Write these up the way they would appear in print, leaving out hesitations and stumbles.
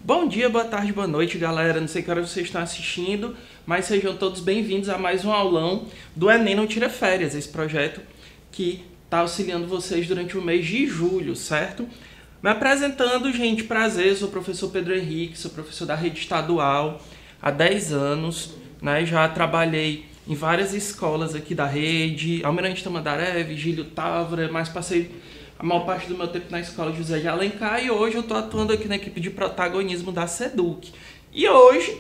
Bom dia, boa tarde, boa noite, galera. Não sei que hora vocês estão assistindo, mas sejam todos bem-vindos a mais um aulão do Enem Não Tira Férias, esse projeto que está auxiliando vocês durante o mês de julho, certo? Me apresentando, gente, prazer, sou o professor Pedro Henrique, sou professor da rede estadual há 10 anos, né? Já trabalhei em várias escolas aqui da rede, Almirante Tamandaré, Vigílio Távora, mas passei a maior parte do meu tempo na escola José de Alencar e hoje eu estou atuando aqui na equipe de protagonismo da SEDUC. E hoje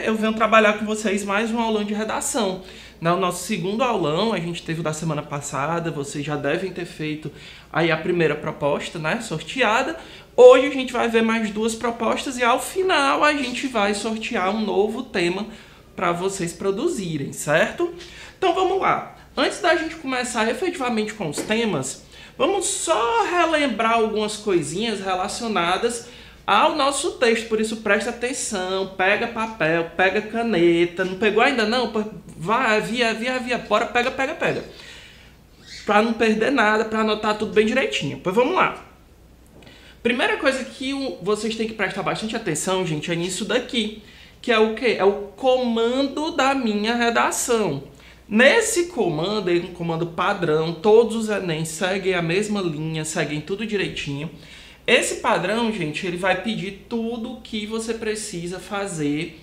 eu venho trabalhar com vocês mais um aulão de redação. No nosso segundo aulão, a gente teve o da semana passada, vocês já devem ter feito aí a primeira proposta, né, sorteada. Hoje a gente vai ver mais duas propostas e ao final a gente vai sortear um novo tema para vocês produzirem, certo? Então vamos lá. Antes da gente começar efetivamente com os temas, vamos só relembrar algumas coisinhas relacionadas ao nosso texto, por isso presta atenção, pega papel, pega caneta, não pegou ainda não? Vai, via, bora, pega. Para não perder nada, para anotar tudo bem direitinho. Pois vamos lá. Primeira coisa que vocês têm que prestar bastante atenção, gente, é nisso daqui, que é o quê? É o comando da minha redação. Nesse comando, é um comando padrão, todos os Enem seguem a mesma linha, seguem tudo direitinho. Esse padrão, gente, ele vai pedir tudo o que você precisa fazer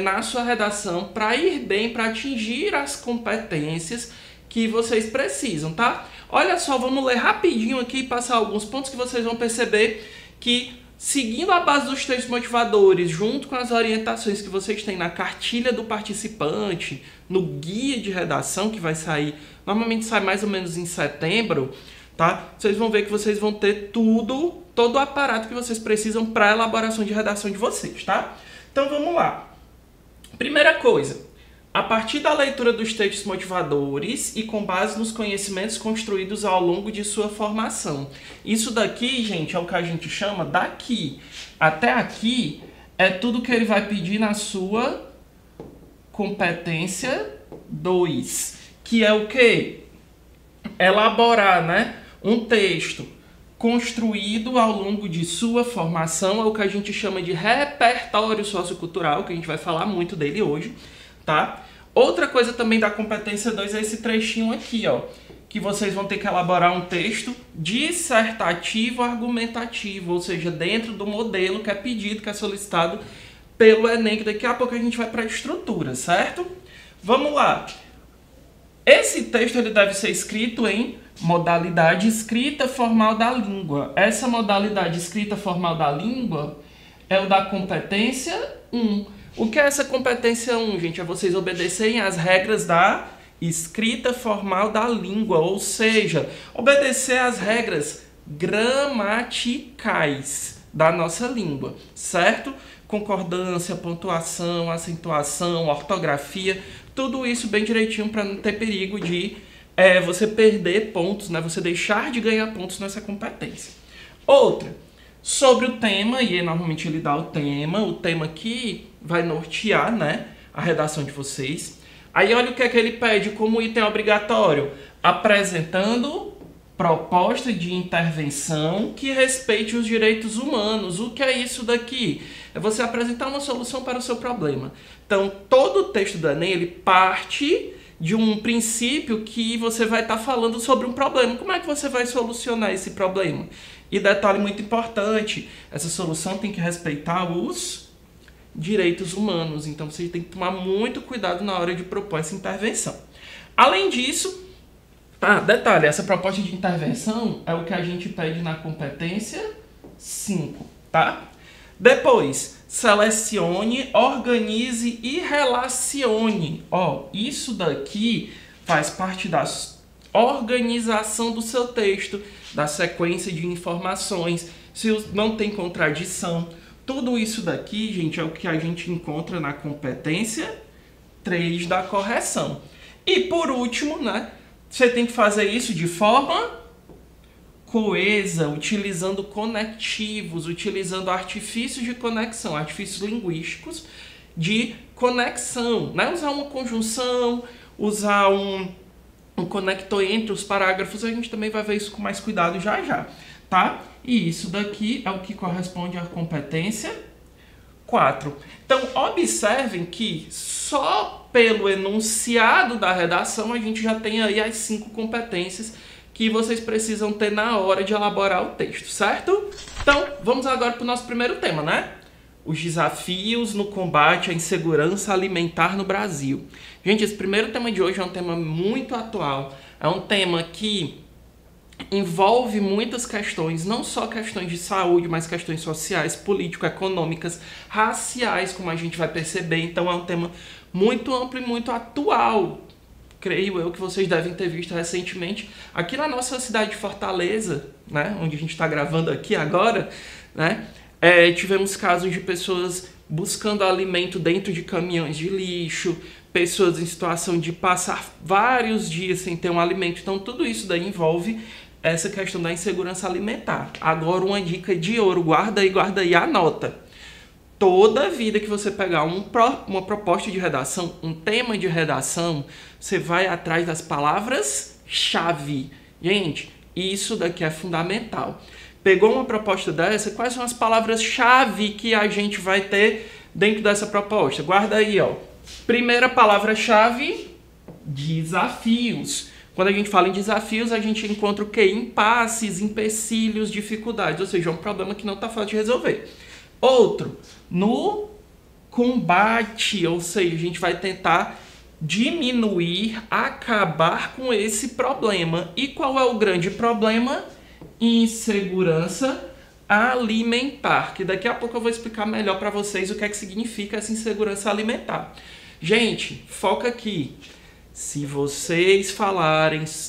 na sua redação para ir bem, para atingir as competências que vocês precisam, tá? Olha só, vamos ler rapidinho aqui e passar alguns pontos que vocês vão perceber que, seguindo a base dos textos motivadores, junto com as orientações que vocês têm na cartilha do participante, no guia de redação que vai sair, normalmente sai mais ou menos em setembro, tá? Vocês vão ver que vocês vão ter todo o aparato que vocês precisam para a elaboração de redação de vocês, tá? Então vamos lá. Primeira coisa, a partir da leitura dos textos motivadores e com base nos conhecimentos construídos ao longo de sua formação. Isso daqui, gente, é o que a gente chama daqui até aqui, é tudo que ele vai pedir na sua competência 2, que é o quê? Elaborar, né, um texto construído ao longo de sua formação, é o que a gente chama de repertório sociocultural, que a gente vai falar muito dele hoje, tá? Outra coisa também da competência 2 é esse trechinho aqui, ó, que vocês vão ter que elaborar um texto dissertativo argumentativo, ou seja, dentro do modelo que é pedido, que é solicitado pelo Enem, que daqui a pouco a gente vai para a estrutura, certo? Vamos lá. Esse texto ele deve ser escrito em modalidade escrita formal da língua. Essa modalidade escrita formal da língua é o da competência 1. O que é essa competência 1, gente? É vocês obedecerem às regras da escrita formal da língua, ou seja, obedecer às regras gramaticais da nossa língua, certo? Concordância, pontuação, acentuação, ortografia, tudo isso bem direitinho para não ter perigo de você perder pontos, né? Você deixar de ganhar pontos nessa competência. Outra, sobre o tema, e normalmente ele dá o tema que vai nortear, né, a redação de vocês. Aí olha o que é que ele pede como item obrigatório. Apresentando proposta de intervenção que respeite os direitos humanos. O que é isso daqui? É você apresentar uma solução para o seu problema. Então, todo o texto do Enem, ele parte de um princípio que você vai estar falando sobre um problema. Como é que você vai solucionar esse problema? E detalhe muito importante, essa solução tem que respeitar os direitos humanos. Então, você tem que tomar muito cuidado na hora de propor essa intervenção. Além disso, detalhe, essa proposta de intervenção é o que a gente pede na competência 5, tá? Depois, selecione, organize e relacione. Ó, isso daqui faz parte da organização do seu texto, da sequência de informações, se não tem contradição. Tudo isso daqui, gente, é o que a gente encontra na competência 3 da correção. E por último, né, você tem que fazer isso de forma coesa, utilizando conectivos, utilizando artifícios de conexão, artifícios linguísticos de conexão, né? Usar uma conjunção, usar um um conector entre os parágrafos, a gente também vai ver isso com mais cuidado já já, tá? E isso daqui é o que corresponde à competência 4. Então, observem que só pelo enunciado da redação a gente já tem aí as 5 competências que vocês precisam ter na hora de elaborar o texto, certo? Então, vamos agora para o nosso primeiro tema, né? Os desafios no combate à insegurança alimentar no Brasil. Gente, esse primeiro tema de hoje é um tema muito atual. É um tema que envolve muitas questões, não só questões de saúde, mas questões sociais, político-econômicas, raciais, como a gente vai perceber. Então é um tema muito amplo e muito atual. Creio eu que vocês devem ter visto recentemente aqui na nossa cidade de Fortaleza, né, onde a gente está gravando aqui agora, né, tivemos casos de pessoas buscando alimento dentro de caminhões de lixo, pessoas em situação de passar vários dias sem ter um alimento. Então tudo isso daí envolve essa questão da insegurança alimentar. Agora uma dica de ouro, guarda aí, anota. Toda vida que você pegar uma proposta de redação, um tema de redação, você vai atrás das palavras-chave. Gente, isso daqui é fundamental. Pegou uma proposta dessa, quais são as palavras-chave que a gente vai ter dentro dessa proposta? Guarda aí, ó. Primeira palavra-chave, desafios. Quando a gente fala em desafios, a gente encontra o quê? Impasses, empecilhos, dificuldades. Ou seja, é um problema que não está fácil de resolver. Outro, no combate, ou seja, a gente vai tentar diminuir, acabar com esse problema. E qual é o grande problema? Insegurança alimentar, que daqui a pouco eu vou explicar melhor para vocês o que é que significa essa insegurança alimentar. Gente, foca aqui. Se vocês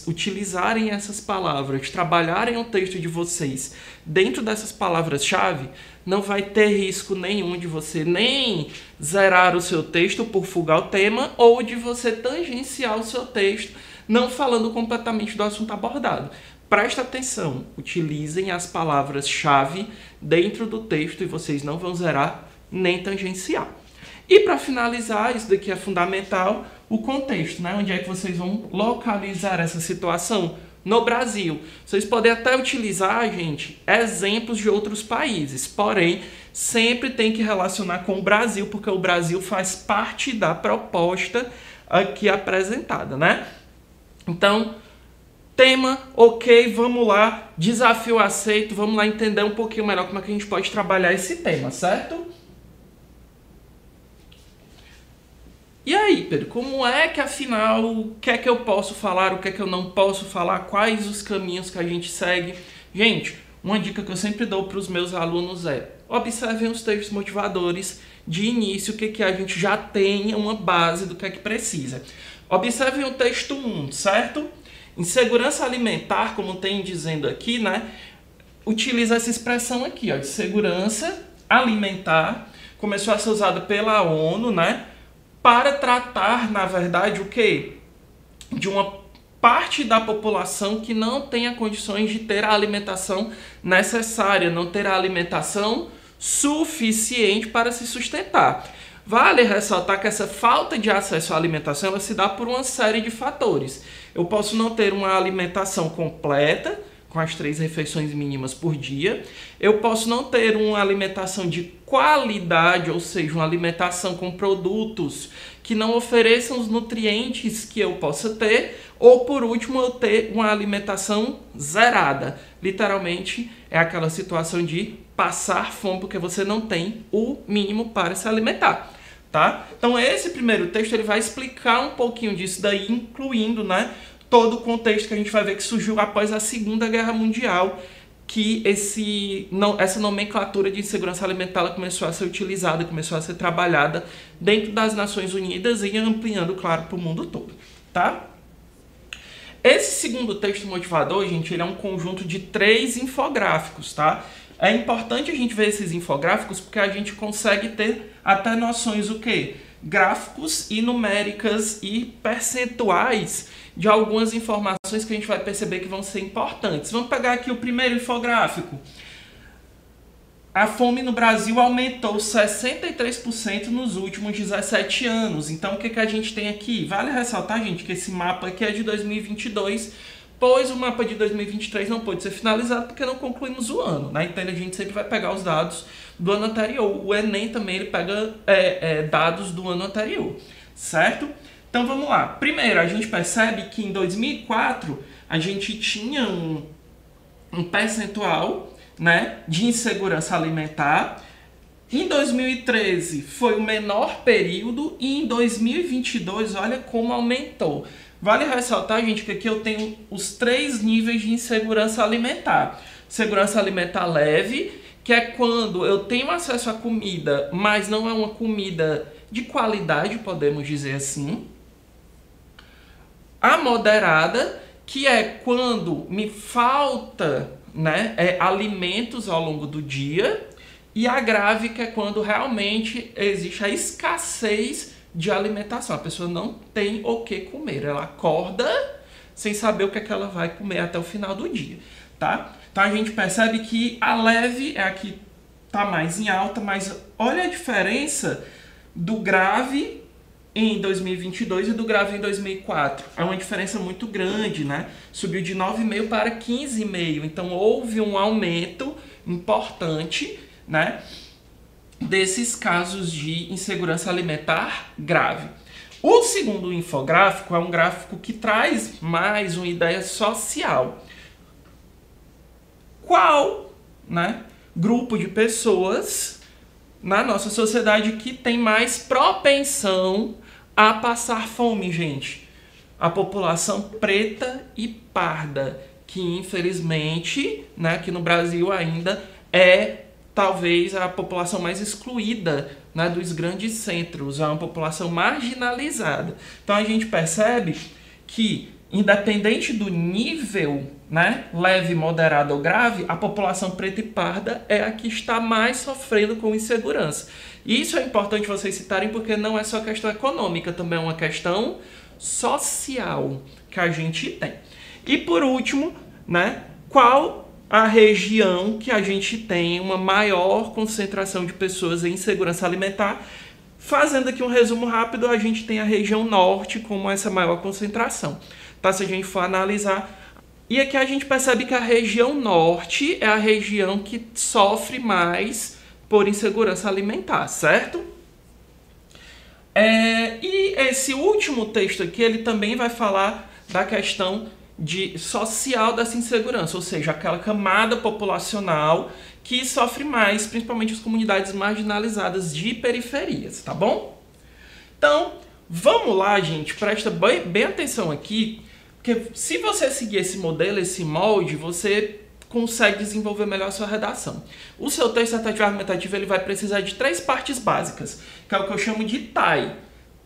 utilizarem essas palavras, trabalharem o texto de vocês dentro dessas palavras-chave, não vai ter risco nenhum de você nem zerar o seu texto por fugar o tema ou de você tangenciar o seu texto não falando completamente do assunto abordado. Presta atenção, utilizem as palavras-chave dentro do texto e vocês não vão zerar nem tangenciar. E para finalizar, isso daqui é fundamental, o contexto, né? Onde é que vocês vão localizar essa situação? No Brasil. Vocês podem até utilizar, gente, exemplos de outros países, porém, sempre tem que relacionar com o Brasil, porque o Brasil faz parte da proposta aqui apresentada, né? Então, tema, ok, vamos lá, desafio aceito, vamos lá entender um pouquinho melhor como é que a gente pode trabalhar esse tema, certo? E aí, Pedro, como é que afinal, o que é que eu posso falar, o que é que eu não posso falar, quais os caminhos que a gente segue? Gente, uma dica que eu sempre dou para os meus alunos é: observem os textos motivadores de início, o que a gente já tem uma base do que é que precisa. Observem o texto 1, certo? Insegurança alimentar, como tem dizendo aqui, né? Utiliza essa expressão aqui, ó, de segurança alimentar, começou a ser usada pela ONU, né? Para tratar, na verdade, o quê? De uma parte da população que não tenha condições de ter a alimentação necessária, não ter a alimentação suficiente para se sustentar. Vale ressaltar que essa falta de acesso à alimentação ela se dá por uma série de fatores. Eu posso não ter uma alimentação completa, com as 3 refeições mínimas por dia. Eu posso não ter uma alimentação de qualidade, ou seja, uma alimentação com produtos que não ofereçam os nutrientes que eu possa ter. Ou, por último, eu ter uma alimentação zerada. Literalmente, é aquela situação de passar fome porque você não tem o mínimo para se alimentar. Tá? Então, esse primeiro texto ele vai explicar um pouquinho disso daí, incluindo, né, todo o contexto que a gente vai ver que surgiu após a Segunda Guerra Mundial, que essa nomenclatura de insegurança alimentar ela começou a ser utilizada, começou a ser trabalhada dentro das Nações Unidas e ampliando, claro, para o mundo todo. Tá? Esse segundo texto motivador, gente, ele é um conjunto de 3 infográficos, tá? É importante a gente ver esses infográficos porque a gente consegue ter até noções o quê? Gráficos e numéricas e percentuais de algumas informações que a gente vai perceber que vão ser importantes. Vamos pegar aqui o primeiro infográfico. a fome no Brasil aumentou 63% nos últimos 17 anos. Então, o que a gente tem aqui? Vale ressaltar, gente, que esse mapa aqui é de 2022, pois o mapa de 2023 não pôde ser finalizado porque não concluímos o ano, né? Então, a gente sempre vai pegar os dados do ano anterior. O Enem também ele pega dados do ano anterior, certo? Então, vamos lá. Primeiro, a gente percebe que em 2004 a gente tinha um percentual, né, de insegurança alimentar. Em 2013 foi o menor período e em 2022, olha como aumentou. Vale ressaltar, gente, que aqui eu tenho os 3 níveis de insegurança alimentar. Segurança alimentar leve, que é quando eu tenho acesso à comida, mas não é uma comida de qualidade, podemos dizer assim. A moderada, que é quando me falta, né, alimentos ao longo do dia, e a grave, que é quando realmente existe a escassez de alimentação. A pessoa não tem o que comer, ela acorda sem saber o que é que ela vai comer até o final do dia, tá? Então a gente percebe que a leve é a que tá mais em alta, mas olha a diferença do grave em 2022 e do grave em 2004. É uma diferença muito grande, né? Subiu de 9,5 para 15,5. Então, houve um aumento importante, né, desses casos de insegurança alimentar grave. O segundo infográfico é um gráfico que traz mais uma ideia social. Qual, né, grupo de pessoas na nossa sociedade que tem mais propensão a passar fome, gente? A população preta e parda, que infelizmente, né, aqui no Brasil ainda é talvez a população mais excluída, né, dos grandes centros, é uma população marginalizada. Então a gente percebe que, independente do nível, né, leve, moderado ou grave, a população preta e parda é a que está mais sofrendo com insegurança. E isso é importante vocês citarem porque não é só questão econômica, também é uma questão social que a gente tem. E por último, né, qual a região que a gente tem uma maior concentração de pessoas em insegurança alimentar? Fazendo aqui um resumo rápido, a gente tem a região norte como essa maior concentração, tá? Se a gente for analisar. E aqui a gente percebe que a região norte é a região que sofre mais por insegurança alimentar, certo? E esse último texto aqui, ele também vai falar da questão social dessa insegurança, ou seja, aquela camada populacional que sofre mais, principalmente as comunidades marginalizadas de periferias, tá bom? Então, vamos lá, gente, presta bem atenção aqui, porque se você seguir esse modelo, esse molde, você consegue desenvolver melhor a sua redação. O seu texto atativo argumentativo ele vai precisar de 3 partes básicas, que é o que eu chamo de TAI: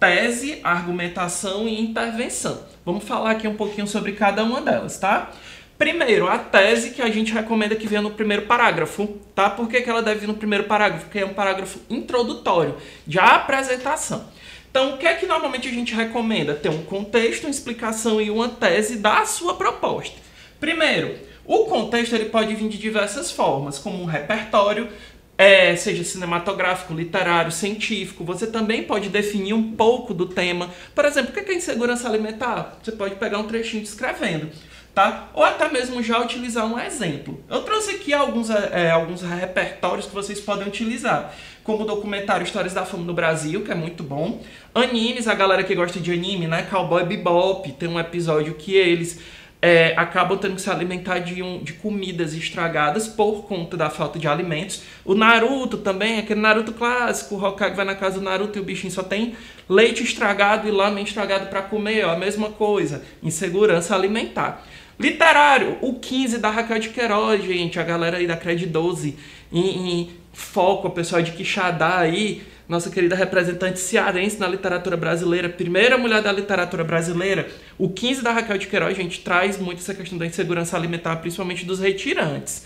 tese, argumentação e intervenção. Vamos falar aqui um pouquinho sobre cada uma delas, tá? Primeiro, a tese, que a gente recomenda que venha no primeiro parágrafo, tá? Por que ela deve vir no primeiro parágrafo? Porque é um parágrafo introdutório, de apresentação. Então, o que é que normalmente a gente recomenda? Ter um contexto, uma explicação e uma tese da sua proposta. Primeiro, o contexto ele pode vir de diversas formas, como um repertório, seja cinematográfico, literário, científico. Você também pode definir um pouco do tema. Por exemplo, o que é insegurança alimentar? Você pode pegar um trechinho descrevendo, tá? Ou até mesmo já utilizar um exemplo. Eu trouxe aqui alguns repertórios que vocês podem utilizar, como o documentário Histórias da Fome no Brasil, que é muito bom. Animes, a galera que gosta de anime, né? Cowboy Bebop, tem um episódio que eles acabam tendo que se alimentar de comidas estragadas por conta da falta de alimentos. O Naruto também, aquele Naruto clássico, o Hokage vai na casa do Naruto e o bichinho só tem leite estragado e lamen estragado para comer, a mesma coisa, insegurança alimentar. Literário, o 15 da Raquel de Queiroz, gente, a galera aí da Cred 12, em foco, o pessoal de Quixadá aí, nossa querida representante cearense na literatura brasileira, primeira mulher da literatura brasileira. O 15 da Raquel de Queiroz, gente, traz muito essa questão da insegurança alimentar, principalmente dos retirantes.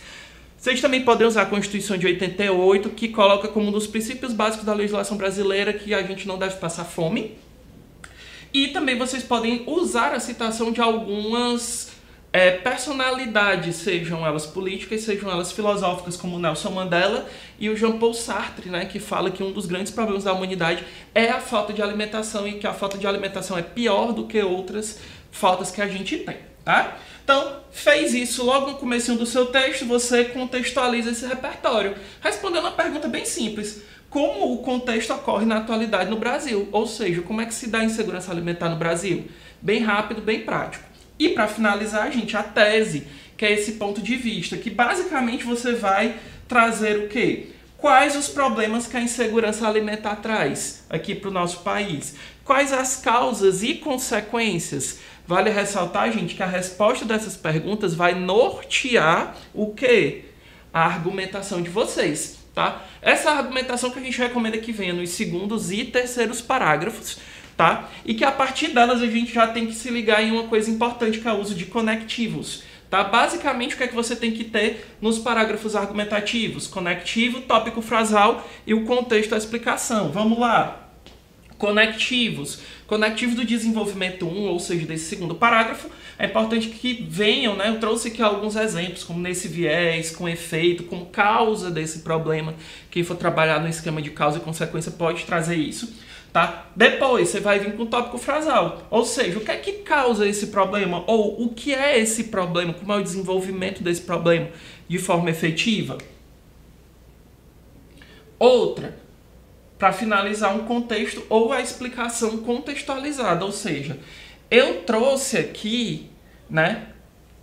Vocês também podem usar a Constituição de 88, que coloca como um dos princípios básicos da legislação brasileira que a gente não deve passar fome. E também vocês podem usar a citação de algumas personalidades, sejam elas políticas, sejam elas filosóficas, como Nelson Mandela e o Jean-Paul Sartre, né, que fala que um dos grandes problemas da humanidade é a falta de alimentação e que a falta de alimentação é pior do que outras faltas que a gente tem, tá? Então, fez isso logo no comecinho do seu texto, você contextualiza esse repertório, respondendo uma pergunta bem simples: como o contexto ocorre na atualidade no Brasil? Ou seja, como é que se dá a insegurança alimentar no Brasil? Bem rápido, bem prático. E para finalizar, gente, a tese, que é esse ponto de vista, que basicamente você vai trazer o quê? Quais os problemas que a insegurança alimentar traz aqui para o nosso país? Quais as causas e consequências? Vale ressaltar, gente, que a resposta dessas perguntas vai nortear o quê? A argumentação de vocês, tá? Essa argumentação que a gente recomenda que venha nos segundos e terceiros parágrafos, tá? E que a partir delas a gente já tem que se ligar em uma coisa importante, que é o uso de conectivos, tá? Basicamente, o que é que você tem que ter nos parágrafos argumentativos? Conectivo, tópico frasal e o contexto da explicação. Vamos lá. Conectivos. Conectivos do desenvolvimento 1, ou seja, desse segundo parágrafo, é importante que venham, né? Eu trouxe aqui alguns exemplos, como nesse viés, com efeito, com causa desse problema. Quem for trabalhar no esquema de causa e consequência pode trazer isso, tá? Depois, você vai vir com o tópico frasal, ou seja, o que é que causa esse problema? Ou o que é esse problema? Como é o desenvolvimento desse problema de forma efetiva? Outra, para finalizar, um contexto ou a explicação contextualizada, ou seja, eu trouxe aqui, né,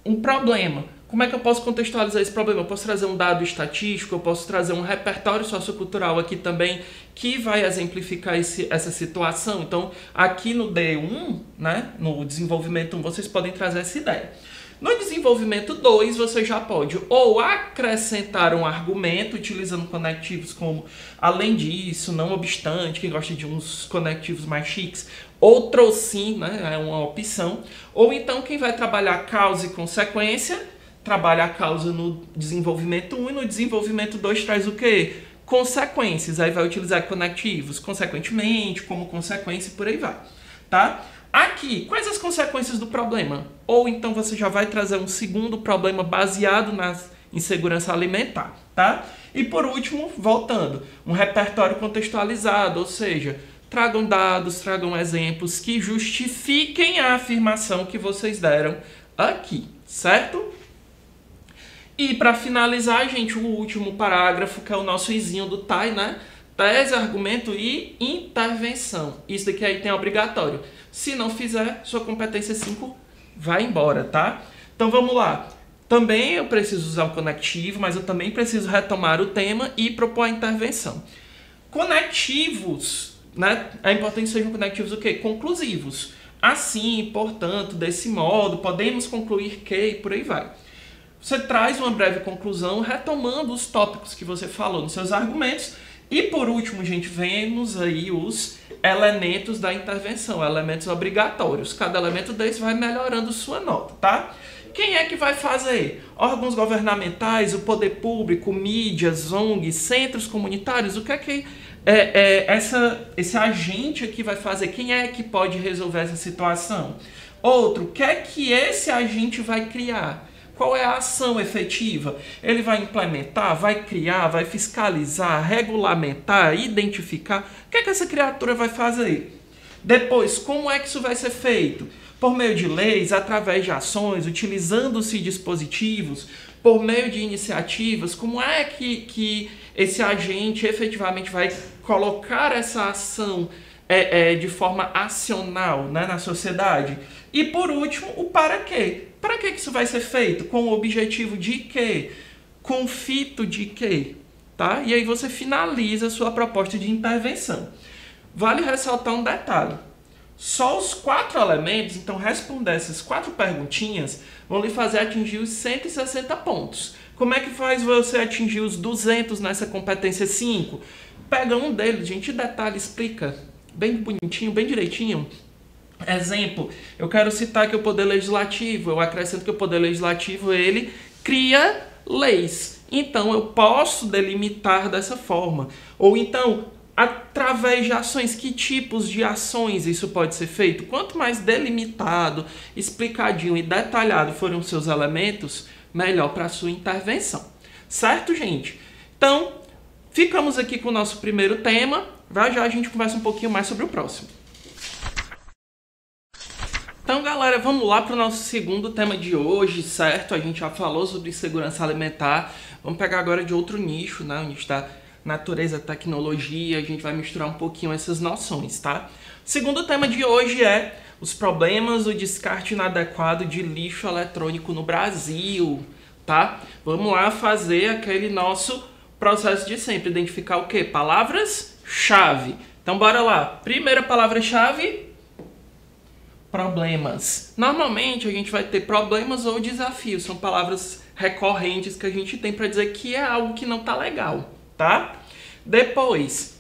um problema. Como é que eu posso contextualizar esse problema? Eu posso trazer um dado estatístico, eu posso trazer um repertório sociocultural aqui também que vai exemplificar essa situação. Então, aqui no D1, né, no desenvolvimento 1, vocês podem trazer essa ideia. No desenvolvimento 2, você já pode ou acrescentar um argumento utilizando conectivos como além disso, não obstante, quem gosta de uns conectivos mais chiques, outro sim, né, é uma opção. Ou então quem vai trabalhar causa e consequência, trabalha a causa no desenvolvimento 1 e no desenvolvimento 2 traz o quê? Consequências. Aí vai utilizar conectivos, consequentemente, como consequência e por aí vai, tá? Aqui, quais as consequências do problema? Ou então você já vai trazer um segundo problema baseado na insegurança alimentar, tá? E por último, voltando, um repertório contextualizado, ou seja, tragam dados, tragam exemplos que justifiquem a afirmação que vocês deram aqui, certo? E para finalizar, gente, o último parágrafo, que é o nosso izinho do TAI, né? Tese, argumento e intervenção. Isso daqui aí tem obrigatório. Se não fizer, sua competência 5 vai embora, tá? Então vamos lá. Também eu preciso usar o conectivo, mas eu também preciso retomar o tema e propor a intervenção. Conectivos, né? É importante que sejam conectivos o quê? Conclusivos. Assim, portanto, desse modo, podemos concluir que e por aí vai. Você traz uma breve conclusão retomando os tópicos que você falou nos seus argumentos. E por último, gente, vemos aí os elementos da intervenção, elementos obrigatórios. Cada elemento desse vai melhorando sua nota, tá? Quem é que vai fazer? Órgãos governamentais, o poder público, mídias, ONGs, centros comunitários? O que é que esse agente aqui vai fazer? Quem é que pode resolver essa situação? Outro, o que é que esse agente vai criar? Qual é a ação efetiva? Ele vai implementar, vai criar, vai fiscalizar, regulamentar, identificar? O que é que essa criatura vai fazer? Depois, como é que isso vai ser feito? Por meio de leis, através de ações, utilizando-se dispositivos, por meio de iniciativas, como é que esse agente efetivamente vai colocar essa ação de forma acional, né, na sociedade? E por último, o para quê? Para que isso vai ser feito? Com o objetivo de quê? Com fito de quê? Tá? E aí você finaliza a sua proposta de intervenção. Vale ressaltar um detalhe. Só os 4 elementos, então responder essas 4 perguntinhas, vão lhe fazer atingir os 160 pontos. Como é que faz você atingir os 200 nessa competência 5? Pega um deles, gente, detalhe, explica bem bonitinho, bem direitinho. Exemplo, eu quero citar aqui o Poder Legislativo, eu acrescento que o Poder Legislativo, ele cria leis. Então, eu posso delimitar dessa forma. Ou então, através de ações, que tipos de ações isso pode ser feito? Quanto mais delimitado, explicadinho e detalhado forem os seus elementos, melhor para a sua intervenção. Certo, gente? Então, ficamos aqui com o nosso primeiro tema. Já a gente conversa um pouquinho mais sobre o próximo. Então, galera, vamos lá para o nosso segundo tema de hoje, certo? A gente já falou sobre segurança alimentar. Vamos pegar agora de outro nicho, né? O nicho da natureza, tecnologia. A gente vai misturar um pouquinho essas noções, tá? O segundo tema de hoje é os problemas do descarte inadequado de lixo eletrônico no Brasil, tá? Vamos lá fazer aquele nosso processo de sempre. Identificar o quê? Palavras-chave. Então, bora lá. Primeira palavra-chave: problemas. Normalmente a gente vai ter problemas ou desafios, são palavras recorrentes que a gente tem para dizer que é algo que não tá legal, tá? Depois,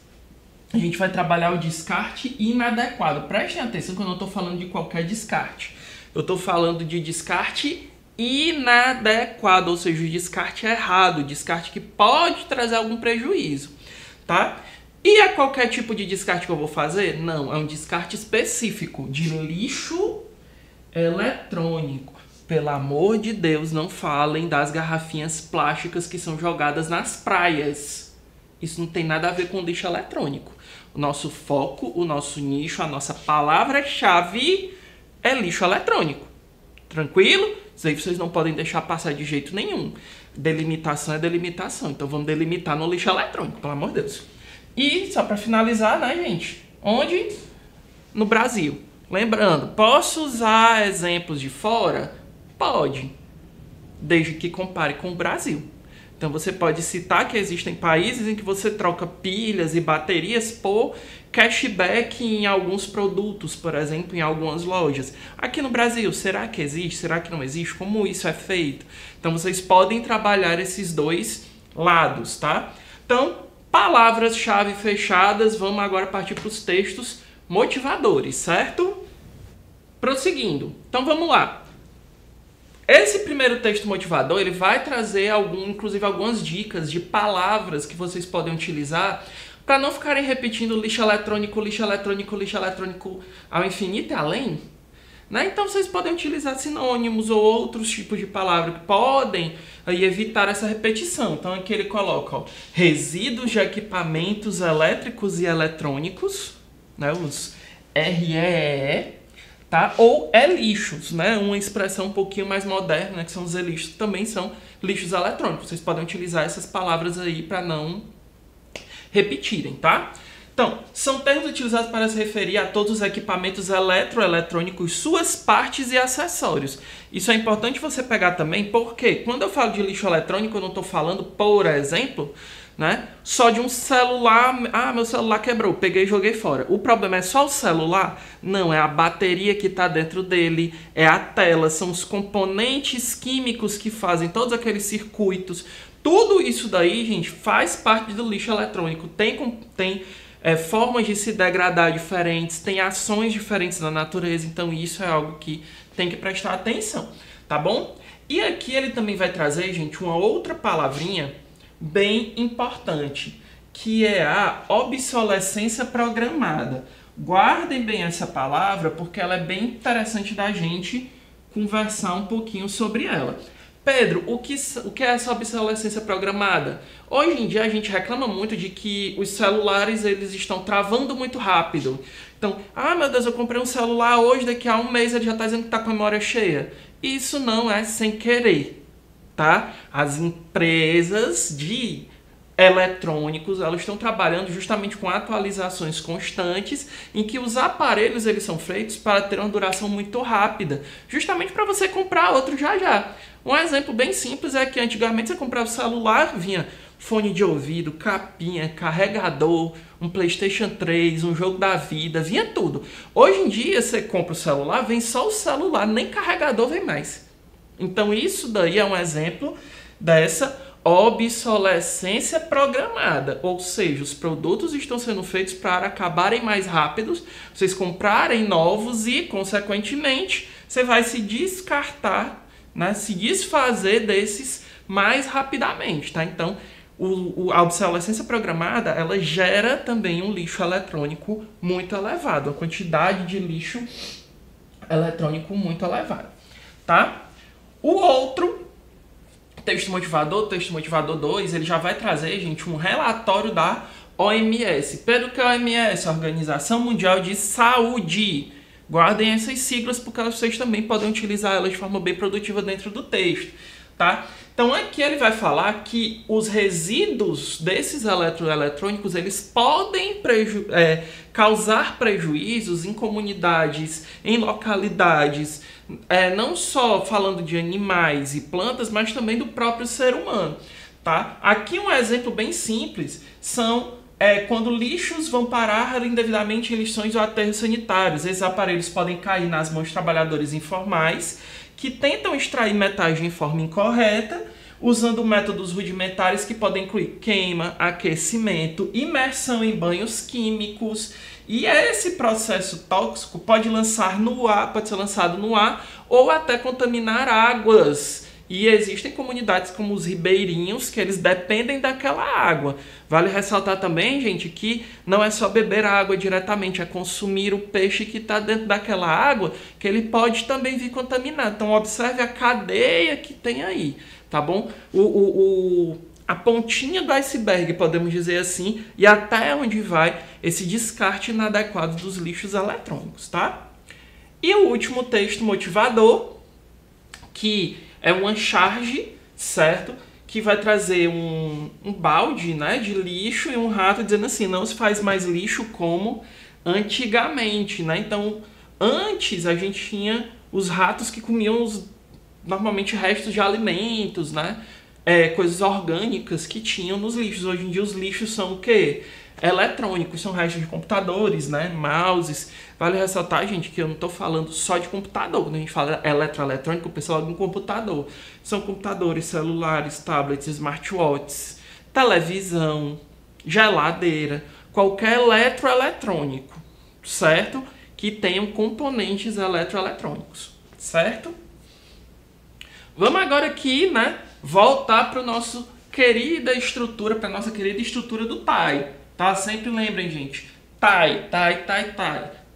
a gente vai trabalhar o descarte inadequado. Prestem atenção que eu não estou falando de qualquer descarte. Eu estou falando de descarte inadequado, ou seja, o descarte errado, o descarte que pode trazer algum prejuízo, tá? E é qualquer tipo de descarte que eu vou fazer? Não, é um descarte específico de lixo eletrônico. Pelo amor de Deus, não falem das garrafinhas plásticas que são jogadas nas praias. Isso não tem nada a ver com lixo eletrônico. O nosso foco, o nosso nicho, a nossa palavra-chave é lixo eletrônico. Tranquilo? Isso aí vocês não podem deixar passar de jeito nenhum. Delimitação é delimitação. Então vamos delimitar no lixo eletrônico, pelo amor de Deus. E, só para finalizar, né, gente? Onde? No Brasil. Lembrando, posso usar exemplos de fora? Pode, desde que compare com o Brasil. Então, você pode citar que existem países em que você troca pilhas e baterias por cashback em alguns produtos, por exemplo, em algumas lojas. Aqui no Brasil, será que existe? Será que não existe? Como isso é feito? Então, vocês podem trabalhar esses dois lados, tá? Então, palavras-chave fechadas, vamos agora partir para os textos motivadores, certo? Prosseguindo. Então vamos lá. Esse primeiro texto motivador, ele vai trazer inclusive algumas dicas de palavras que vocês podem utilizar para não ficarem repetindo lixo eletrônico, lixo eletrônico, lixo eletrônico ao infinito e além. Né? Então vocês podem utilizar sinônimos ou outros tipos de palavra que podem aí evitar essa repetição. Então aqui ele coloca, ó, resíduos de equipamentos elétricos e eletrônicos, né? Os REE, tá? Ou lixos, né? Uma expressão um pouquinho mais moderna, né? Que são os lixos, também são lixos eletrônicos. Vocês podem utilizar essas palavras aí para não repetirem, tá? Então, são termos utilizados para se referir a todos os equipamentos eletroeletrônicos, suas partes e acessórios. Isso é importante você pegar também, porque quando eu falo de lixo eletrônico, eu não estou falando, por exemplo, né, só de um celular. Ah, meu celular quebrou, peguei e joguei fora. O problema é só o celular? Não, é a bateria que está dentro dele, é a tela, são os componentes químicos que fazem todos aqueles circuitos. Tudo isso daí, gente, faz parte do lixo eletrônico. Tem formas de se degradar diferentes, tem ações diferentes na natureza, então isso é algo que tem que prestar atenção, tá bom? E aqui ele também vai trazer, gente, uma outra palavrinha bem importante, que é a obsolescência programada. Guardem bem essa palavra, porque ela é bem interessante da gente conversar um pouquinho sobre ela. Pedro, o que é essa obsolescência programada? Hoje em dia a gente reclama muito de que os celulares eles estão travando muito rápido. Então, meu Deus, eu comprei um celular hoje, daqui a um mês ele já está dizendo que está com a memória cheia. Isso não é sem querer, tá? As empresas de eletrônicos, elas estão trabalhando justamente com atualizações constantes em que os aparelhos eles são feitos para ter uma duração muito rápida, justamente para você comprar outro já já. Um exemplo bem simples é que antigamente você comprava o celular, vinha fone de ouvido, capinha, carregador, um PlayStation 3, um jogo da vida, vinha tudo. Hoje em dia você compra o celular, vem só o celular, nem carregador vem mais. Então isso daí é um exemplo dessa obsolescência programada, ou seja, os produtos estão sendo feitos para acabarem mais rápidos, vocês comprarem novos e, consequentemente, você vai se descartar, né, se desfazer desses mais rapidamente, tá? Então, a obsolescência programada, ela gera também um lixo eletrônico muito elevado, uma quantidade de lixo eletrônico muito elevada, tá? O outro texto motivador 2, ele já vai trazer, gente, um relatório da OMS. Pelo que a OMS, a Organização Mundial de Saúde. Guardem essas siglas porque vocês também podem utilizar elas de forma bem produtiva dentro do texto, tá? Então aqui ele vai falar que os resíduos desses eletroeletrônicos, eles podem causar prejuízos em comunidades, em localidades, não só falando de animais e plantas, mas também do próprio ser humano, tá? Aqui um exemplo bem simples são quando lixos vão parar indevidamente em lixões ou aterros sanitários. Esses aparelhos podem cair nas mãos de trabalhadores informais que tentam extrair metais de forma incorreta, usando métodos rudimentares que podem incluir queima, aquecimento, imersão em banhos químicos. E esse processo tóxico pode ser lançado no ar ou até contaminar águas. E existem comunidades como os ribeirinhos que eles dependem daquela água. Vale ressaltar também, gente, que não é só beber a água diretamente, é consumir o peixe que está dentro daquela água, que ele pode também vir contaminado. Então observe a cadeia que tem aí, tá bom? A pontinha do iceberg, podemos dizer assim, e até onde vai esse descarte inadequado dos lixos eletrônicos, tá? E o último texto motivador, que é uma charge, certo? Que vai trazer um balde, né, de lixo e um rato dizendo assim, não se faz mais lixo como antigamente, né? Então, antes a gente tinha os ratos que comiam normalmente restos de alimentos, né? Coisas orgânicas que tinham nos lixos. Hoje em dia os lixos são o quê? Eletrônicos, são restos de computadores, né? Mouses. Vale ressaltar, gente, que eu não estou falando só de computador. Quando a gente fala eletroeletrônico, o pessoal de um computador. São computadores, celulares, tablets, smartwatches, televisão, geladeira, qualquer eletroeletrônico, certo? Que tenham componentes eletroeletrônicos, certo? Vamos agora aqui, né, voltar para a nossa querida estrutura do TAI, tá? Sempre lembrem, gente, TAI.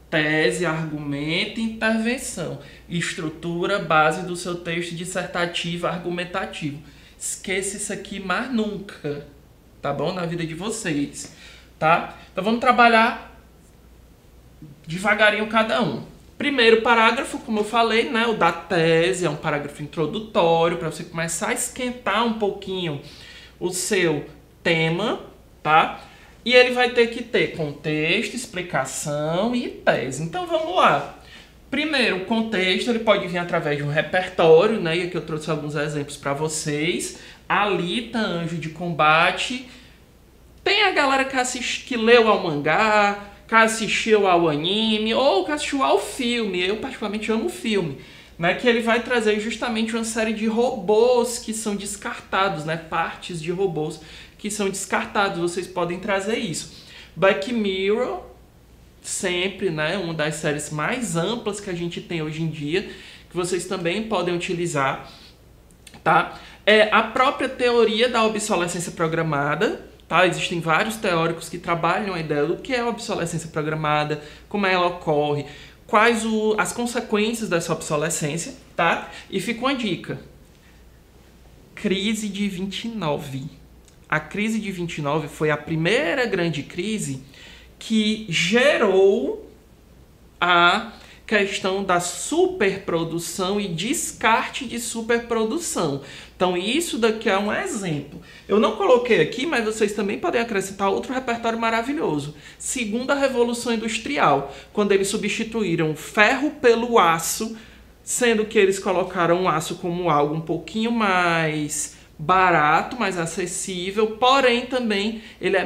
Tese, argumento e intervenção. Estrutura, base do seu texto dissertativo, argumentativo. Esqueça isso aqui mais nunca, tá bom? Na vida de vocês, tá? Então vamos trabalhar devagarinho cada um. Primeiro parágrafo, como eu falei, né, o da tese, é um parágrafo introdutório para você começar a esquentar um pouquinho o seu tema, tá? E ele vai ter que ter contexto, explicação e tese. Então vamos lá. Primeiro, o contexto, ele pode vir através de um repertório, né? E aqui eu trouxe alguns exemplos para vocês. Alita, Anjo de Combate. Tem a galera que leu ao mangá, que assistiu ao anime ou que assistiu ao filme. Eu particularmente amo o filme, né? Que ele vai trazer justamente uma série de robôs que são descartados, né? Partes de robôs que são descartados. Vocês podem trazer isso. Black Mirror, sempre, né? Uma das séries mais amplas que a gente tem hoje em dia, que vocês também podem utilizar, tá? A própria teoria da obsolescência programada. Tá? Existem vários teóricos que trabalham a ideia do que é a obsolescência programada, como ela ocorre, quais as consequências dessa obsolescência, tá? E fica uma dica. Crise de 29. A crise de 29 foi a primeira grande crise que gerou a questão da superprodução e descarte de superprodução. Então isso daqui é um exemplo. Eu não coloquei aqui, mas vocês também podem acrescentar outro repertório maravilhoso. Segunda Revolução Industrial, quando eles substituíram o ferro pelo aço, sendo que eles colocaram o aço como algo um pouquinho mais barato, mais acessível, porém também ele é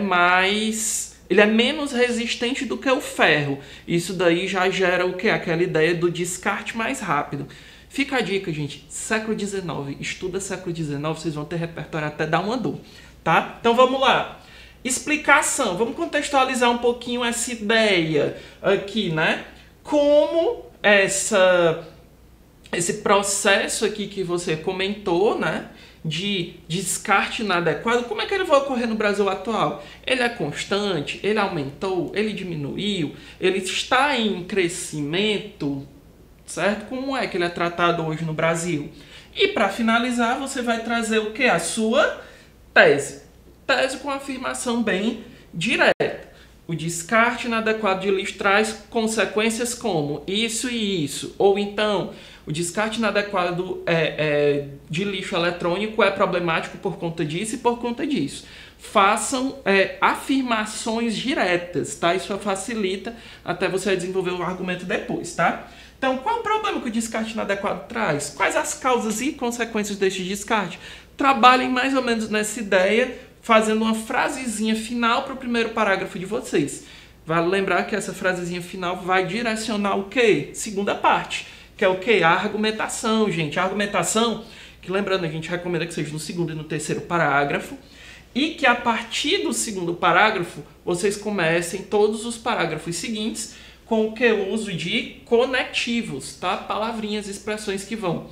menos resistente do que o ferro. Isso daí já gera o quê? Aquela ideia do descarte mais rápido. Fica a dica, gente. Século XIX. Estuda século XIX, vocês vão ter repertório até dar uma dor, tá? Então vamos lá. Explicação. Vamos contextualizar um pouquinho essa ideia aqui, né? Como esse processo aqui que você comentou, né? de descarte inadequado, como é que ele vai ocorrer no Brasil atual? Ele é constante? Ele aumentou? Ele diminuiu? Ele está em crescimento? Certo? Como é que ele é tratado hoje no Brasil? E para finalizar, você vai trazer o que? A sua tese. Tese com afirmação bem direta. O descarte inadequado de lixo traz consequências como isso e isso. Ou então, o descarte inadequado de lixo eletrônico é problemático por conta disso e por conta disso. Façam afirmações diretas, tá? Isso facilita até você desenvolver o argumento depois, tá? Então, qual é o problema que o descarte inadequado traz? Quais as causas e consequências deste descarte? Trabalhem mais ou menos nessa ideia, fazendo uma frasezinha final para o primeiro parágrafo de vocês. Vale lembrar que essa frasezinha final vai direcionar o quê? Segunda parte, que é o quê? A argumentação, gente. A argumentação, que lembrando, a gente recomenda que seja no segundo e no terceiro parágrafo, e que a partir do segundo parágrafo, vocês comecem todos os parágrafos seguintes com o que? O uso de conectivos, tá? Palavrinhas, expressões que vão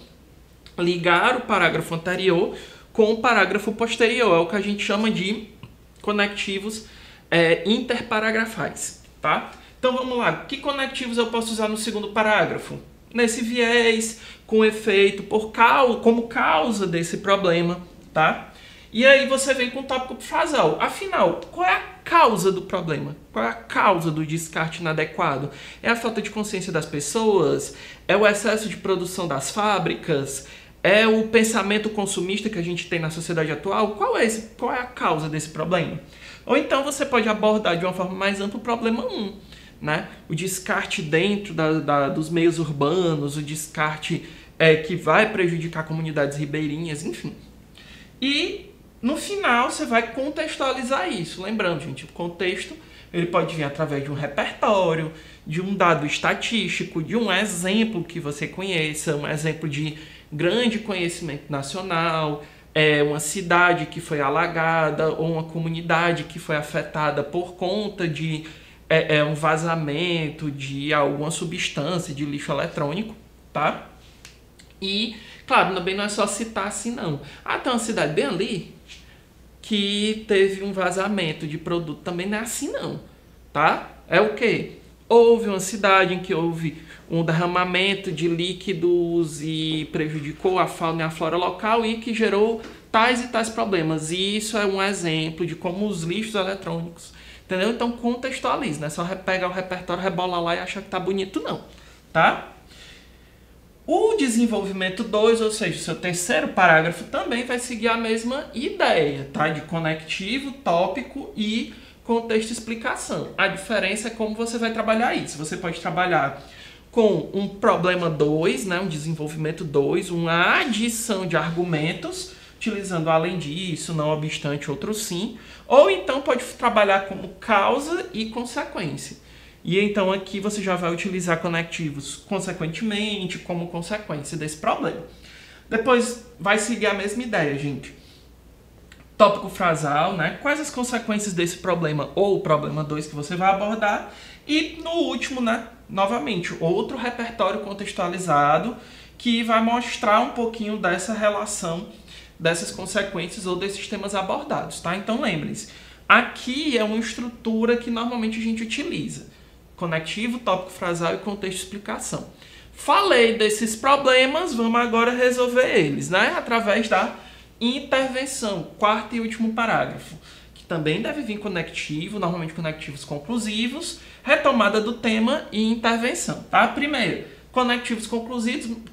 ligar o parágrafo anterior com o parágrafo posterior. É o que a gente chama de conectivos interparagrafais, tá? Então vamos lá. Que conectivos eu posso usar no segundo parágrafo? Nesse viés, com efeito, como causa desse problema, tá? E aí você vem com o tópico frasal. Afinal, qual é a causa do problema? Qual é a causa do descarte inadequado? É a falta de consciência das pessoas? É o excesso de produção das fábricas? É o pensamento consumista que a gente tem na sociedade atual? Qual é a causa desse problema? Ou então você pode abordar de uma forma mais ampla o problema 1, né? O descarte dentro dos meios urbanos, o descarte que vai prejudicar comunidades ribeirinhas, enfim. E no final você vai contextualizar isso. Lembrando, gente, o contexto ele pode vir através de um repertório, de um dado estatístico, de um exemplo que você conheça, um exemplo de grande conhecimento nacional, uma cidade que foi alagada ou uma comunidade que foi afetada por conta de um vazamento de alguma substância de lixo eletrônico, tá? E, claro, também não é só citar assim, não. Ah, tem uma cidade bem ali que teve um vazamento de produto, também não é assim, não, tá? É o quê? Houve uma cidade em que houve um derramamento de líquidos e prejudicou a fauna e a flora local e que gerou tais e tais problemas. E isso é um exemplo de como os lixos eletrônicos, entendeu? Então contextualize, não é só pegar o repertório, rebolar lá e achar que tá bonito, não, tá? O desenvolvimento 2, ou seja, o seu terceiro parágrafo, também vai seguir a mesma ideia, tá? De conectivo, tópico e contexto e explicação. A diferença é como você vai trabalhar isso. Você pode trabalhar com um problema 2, né? Um desenvolvimento 2, uma adição de argumentos, utilizando além disso, não obstante, outro sim. Ou então pode trabalhar como causa e consequência. E então aqui você já vai utilizar conectivos consequentemente, como consequência desse problema. Depois vai seguir a mesma ideia, gente. Tópico frasal, né? Quais as consequências desse problema ou problema 2 que você vai abordar. E no último, né? Novamente, outro repertório contextualizado que vai mostrar um pouquinho dessa relação, dessas consequências ou desses temas abordados, tá? Então lembrem-se, aqui é uma estrutura que normalmente a gente utiliza. Conectivo, tópico frasal e contexto e explicação. Falei desses problemas, vamos agora resolver eles, né? Através da intervenção, quarto e último parágrafo, que também deve vir conectivo, normalmente conectivos conclusivos, retomada do tema e intervenção, tá? Primeiro, conectivos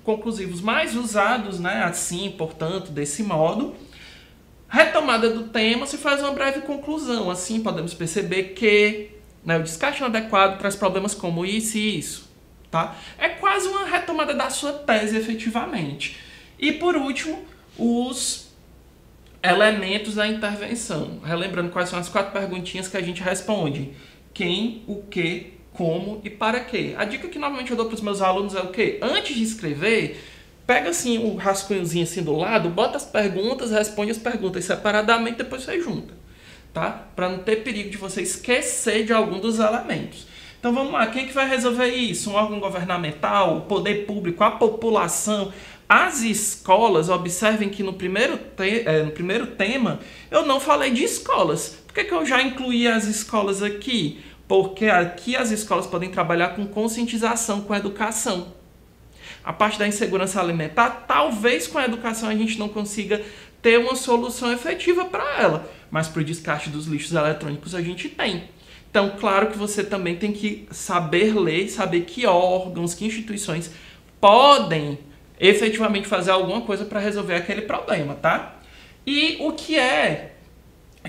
conclusivos mais usados, né? Assim, portanto, desse modo. Retomada do tema, se faz uma breve conclusão, assim podemos perceber que o descarte inadequado traz problemas como isso e isso, tá? É quase uma retomada da sua tese, efetivamente. E, por último, os elementos da intervenção. Relembrando quais são as 4 perguntinhas que a gente responde. Quem, o que, como e para quê. A dica que normalmente eu dou para os meus alunos é o quê? Antes de escrever, pega assim o rascunhozinho assim do lado, bota as perguntas, responde as perguntas separadamente, depois você junta. Tá? Para não ter perigo de você esquecer de algum dos elementos. Então vamos lá, quem que vai resolver isso? Um órgão governamental, o poder público, a população, as escolas, observem que no primeiro tema eu não falei de escolas. Por que eu já incluí as escolas aqui? Porque aqui as escolas podem trabalhar com conscientização, com educação. A parte da insegurança alimentar, talvez com a educação a gente não consiga ter uma solução efetiva para ela, mas para o descarte dos lixos eletrônicos a gente tem. Então, claro que você também tem que saber ler, saber que órgãos, que instituições podem efetivamente fazer alguma coisa para resolver aquele problema, tá? E o que é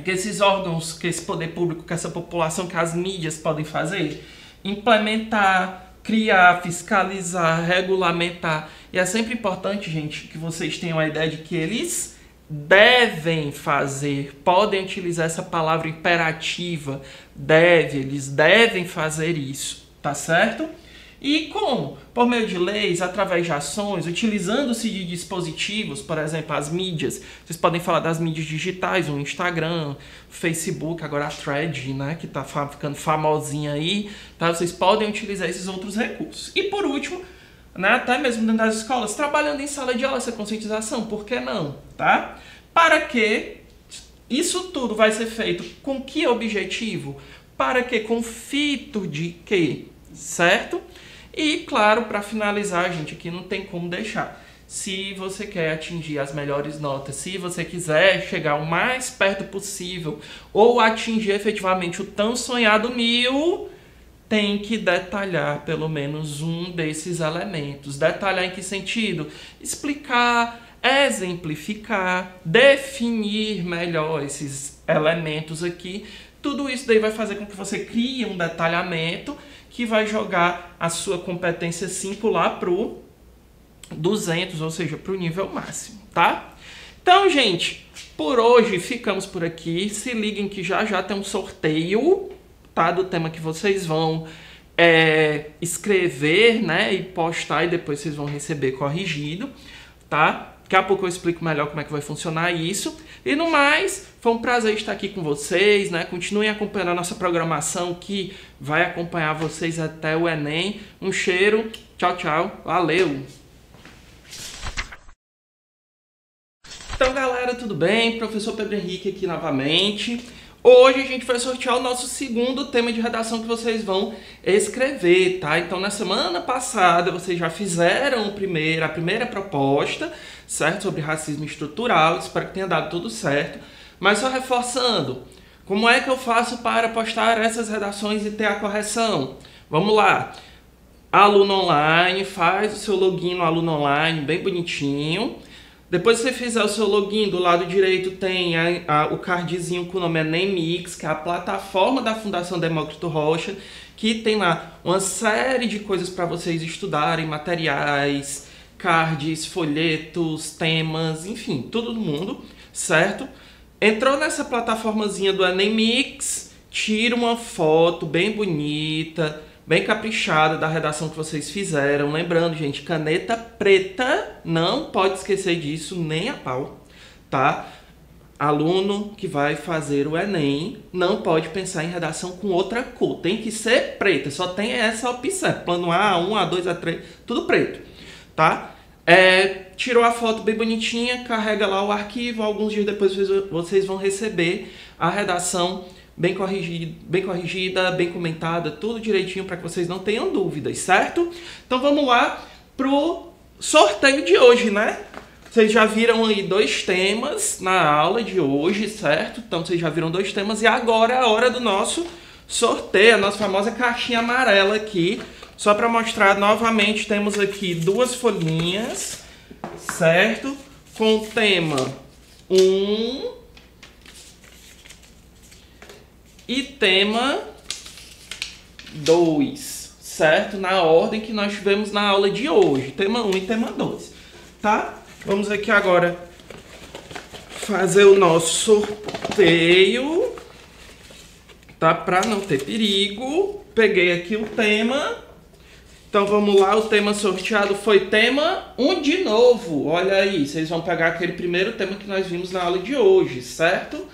que esses órgãos, que esse poder público, que essa população, que as mídias podem fazer? Implementar, criar, fiscalizar, regulamentar. E é sempre importante, gente, que vocês tenham a ideia de que eles devem fazer, podem utilizar essa palavra imperativa, eles devem fazer isso, tá certo? E como? Por meio de leis, através de ações, utilizando-se de dispositivos, por exemplo, as mídias. Vocês podem falar das mídias digitais, o Instagram, o Facebook, agora a Thread, né, que tá ficando famosinha aí, tá? Vocês podem utilizar esses outros recursos. E por último, né, até mesmo dentro das escolas, trabalhando em sala de aula essa conscientização, por que não, tá? Para que isso tudo vai ser feito com que objetivo? Para que? Com fito de quê? Certo? E claro, para finalizar, gente, aqui não tem como deixar. Se você quer atingir as melhores notas, se você quiser chegar o mais perto possível ou atingir efetivamente o tão sonhado 1000, tem que detalhar pelo menos um desses elementos. Detalhar em que sentido? Explicar, exemplificar, definir melhor esses elementos aqui. Tudo isso daí vai fazer com que você crie um detalhamento que vai jogar a sua competência 5 lá pro 200, ou seja, pro nível máximo, tá? Então, gente, por hoje ficamos por aqui. Se liguem que já já tem um sorteio, tá, do tema que vocês vão escrever, né, e postar, e depois vocês vão receber corrigido, tá? Daqui a pouco eu explico melhor como é que vai funcionar isso. E no mais, foi um prazer estar aqui com vocês, né? Continuem acompanhando a nossa programação que vai acompanhar vocês até o Enem. Um cheiro, tchau, tchau, valeu! Então, galera, tudo bem? Professor Pedro Henrique aqui novamente. Hoje a gente vai sortear o nosso segundo tema de redação que vocês vão escrever, tá? Então, na semana passada, vocês já fizeram a primeira proposta, certo? Sobre racismo estrutural. Espero que tenha dado tudo certo. Mas só reforçando, como é que eu faço para postar essas redações e ter a correção? Vamos lá. Aluno Online, faz o seu login no Aluno Online, bem bonitinho. Depois que você fizer o seu login, do lado direito tem o cardzinho com o nome EnemMix, que é a plataforma da Fundação Demócrito Rocha, que tem lá uma série de coisas para vocês estudarem, materiais, cards, folhetos, temas, enfim, todo mundo, certo? Entrou nessa plataformazinha do EnemMix, tira uma foto bem bonita, bem caprichada da redação que vocês fizeram. Lembrando, gente, caneta preta, não pode esquecer disso nem a pau, tá? Aluno que vai fazer o Enem não pode pensar em redação com outra cor, tem que ser preta, só tem essa opção, plano A, A1, A2, A3, tudo preto, tá? Tirou a foto bem bonitinha, carrega lá o arquivo, alguns dias depois vocês vão receber a redação bem corrigida, bem comentada, tudo direitinho para que vocês não tenham dúvidas, certo? Então vamos lá pro sorteio de hoje, né? Vocês já viram aí 2 temas na aula de hoje, certo? Então vocês já viram 2 temas e agora é a hora do nosso sorteio, a nossa famosa caixinha amarela aqui. Só para mostrar novamente, temos aqui 2 folhinhas, certo? Com o tema 1 e tema 2, certo? Na ordem que nós tivemos na aula de hoje, tema 1 e tema 2, tá? Vamos aqui agora fazer o nosso sorteio, tá? Para não ter perigo, peguei aqui o tema. Então vamos lá, o tema sorteado foi tema 1 de novo. Olha aí, vocês vão pegar aquele primeiro tema que nós vimos na aula de hoje, certo?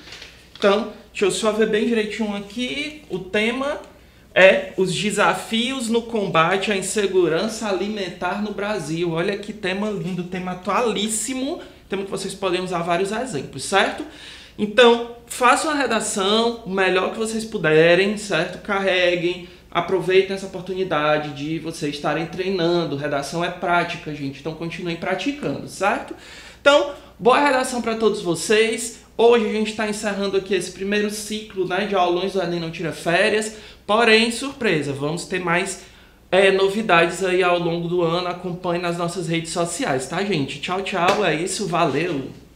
Então, deixa eu só ver bem direitinho aqui o tema. é os desafios no combate à insegurança alimentar no Brasil. Olha que tema lindo, tema atualíssimo, tema que vocês podem usar vários exemplos, certo? Então, façam a redação o melhor que vocês puderem, certo? Carreguem, aproveitem essa oportunidade de vocês estarem treinando. Redação é prática, gente, então continuem praticando, certo? Então, boa redação para todos vocês. Hoje a gente está encerrando aqui esse primeiro ciclo, né, de aulões do Enem Não Tira Férias. Porém, surpresa, vamos ter mais novidades aí ao longo do ano. Acompanhe nas nossas redes sociais, tá, gente? Tchau, tchau, é isso, valeu!